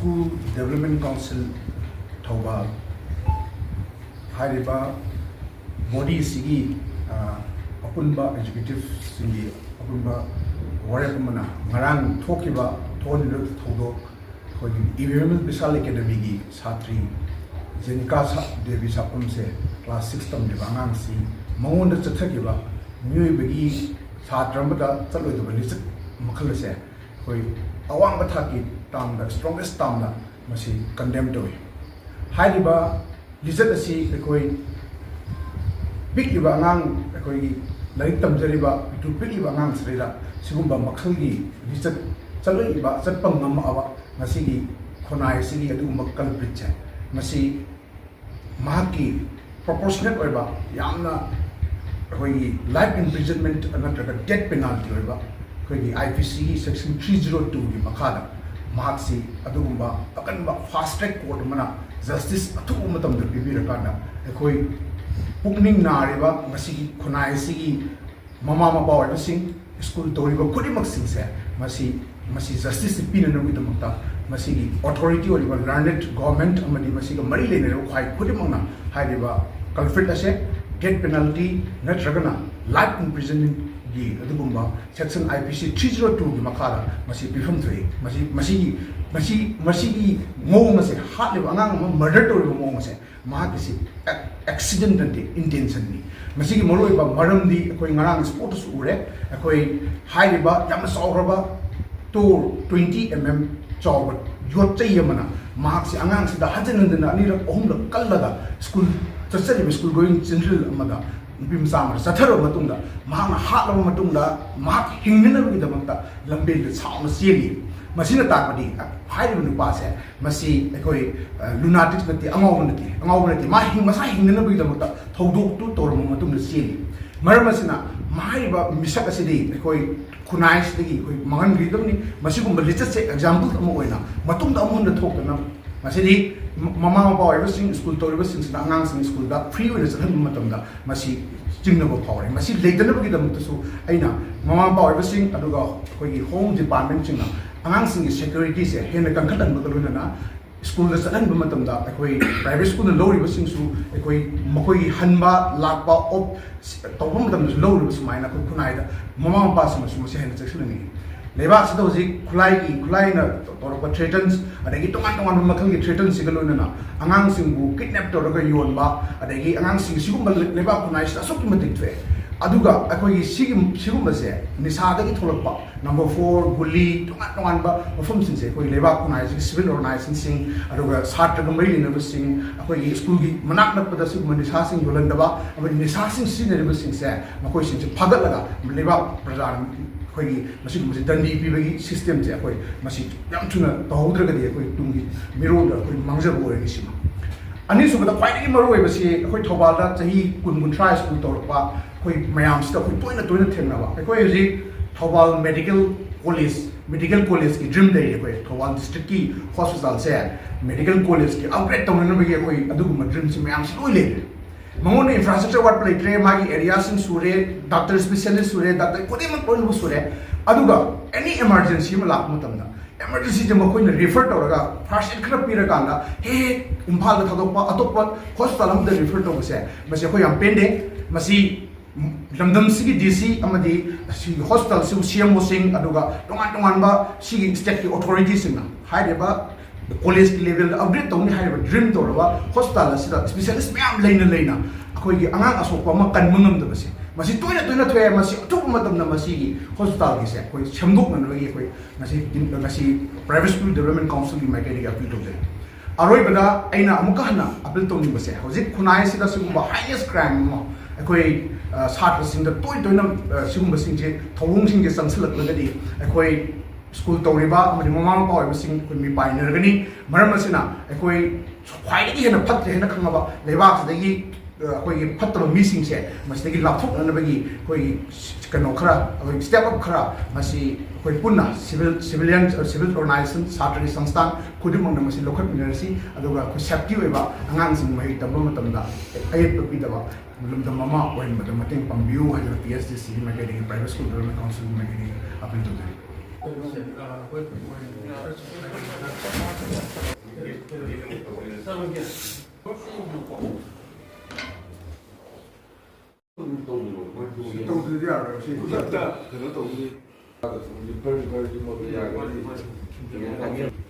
School Development Council Thauba Hariba Body Sigi Akanba Executive Singi Akanba Warapamana Marang Tokiba Tony Todo Environment Bisal Academy Satri Zenika Devi Sapumse Class 6 Tam Divangansi Mount the Chatakiba New Begi Satramata Salo the Ballistic Makalase Awang Bataki Tam the strongest Tamna Masi condemned to it. Haidiba Lizardasi the Big Ibangang the Laritam Jariba to Big Ibangang Sreda Sugumba Makalgi Lizard Saliba Sapam Nama Masigi Konai Sigi Adu Makal Bridge Masi Mahaki proportionate Oba Yamna life imprisonment and death penalty Oba IPC section 302 Makada Mahasi Adumba Akanba fast track court Mana Justice Atumatam the Bibirakana Ekoi Pukning Nariba Masigi Konai Sigi Mama Maba everything school Toriba Kudimak Singse Masi Justice Pinana with the Mata Masigi authority or even learned government Amadi Masiga Marilene quite Kudimana Haidiba culprit Ashe death penalty Natragana life imprisonment Section IPC 302 Makara Masi Bifum 3 Masi Momase hardly Angang murder to Momase Mahakisi accident and intentionally Masigi Moroiba Maramdi going around sports Ure Akoi Haiba Yamasauraba to 20 Chow Yote Yamana Mahasi Angang the Hajan and the Nira Om Kalada school school going central Amada Nupimacha Sataro Matunda, Mahana Hatla Matunda, Mahak Hingina with the Mata, Lambil, the Sound Sili, Masina Tapadi, Highly Nupase, Masi, Ekoi, Lunatics with the Amonity, Mahing Masahing with the Mata, Todo to Tormatum the Sili, Maramasina, Mahaiba Misaka City, Ekoi, Kunais, the Mahan Ridoni, Masicum, but let's say example of Moena, Matunda Amon the Token, Masidi. Mama Power everything school to since the announcing school that free with a matumda, Masi Jingle Power, Masi later never get them to so Aina, Mama Power everything, Aduga, home department, announcing securities, Henry Kankatan Makaluna, school the Salan Matumda, private school and low reversing to Makoi Hanba, Lakba, Op, Topum, low reverse mine, Kunaida, Mama Passamus, Masi Henry. Lebas dozi kulai na torok threatens adagi tongan makang threaten sigalona angang singbu kidnap torok yon ba adagi angang sing sigum leba kunai sa sok matik thwe aduga akoi sigum se nisa dagi tholakpa number 4 guli tongan ba mafum sing se koi leba kunai civil organization sing aduga satra gamai lina sing akoi school gi manak nak pada sigum nisa sing yolan daba amadi nisa sing sine sing se makoi sing phagat laga leba prajan Dandi system, Masi Yamtuna, the Hodra, Tungi, Miroda, Mangzabo, and this was the fighting Maroi was here, Tobada, he couldn't try school Torpa, Mayam stuff, we point at 2010. Tobal Medical Police, Dream Day, Tobal District Hospital said, Medical Police, outbreak on another Aduma Dreams, Mayam slowly. Mamone infrastructure what play tray magi areas in Sure, doctor specialist Sure, doctor Kodiman Sure, Aduga, any emergency malak mutamna. Emergency Jamakoin refer to first it could be a ganda, hey, Impala Topa, hospital the refer to say, Masakoyam Pende, Masi London City DC, Amadi, hospital, CMO sing, Aduga, Tonganba, she state authorities in Hideba. The police level upgrade only have a dream to hospital specialist lane. Akoi Angan Asokama can munum the Masi. Masi toilet to Masi, two madam Namasi, hospital is a Chamduk and Masi private school development council in my getting appeal to them. Aroibada, Aina Mukana, Appleton Mase, Jose Kunai Sida Sumba, highest crime. Akoi Sartas in the toy to Sumba Sinje, Tawung Sing is some select lady, Akoi. School Toriba, Mama Power, everything could be by Nergani, Maramasina, a quay, quite in a put in a Kamaba, Levas, the Patra missing set, must take it laptop and the Bagi, Kanokra, step up Kra, Masi, Puna, civilians or civil organizations, Saturday Sanstan, Kudimon, Masi local university, Adoga, Kusaptiva, Angansing, Mahita, Mumatamda, Ayapidava, the Mama, when the Matin Pambu and the PSDC, my getting private school development council, my getting up into them. 是这样的，是可能都是，他的东西本儿就没这样的。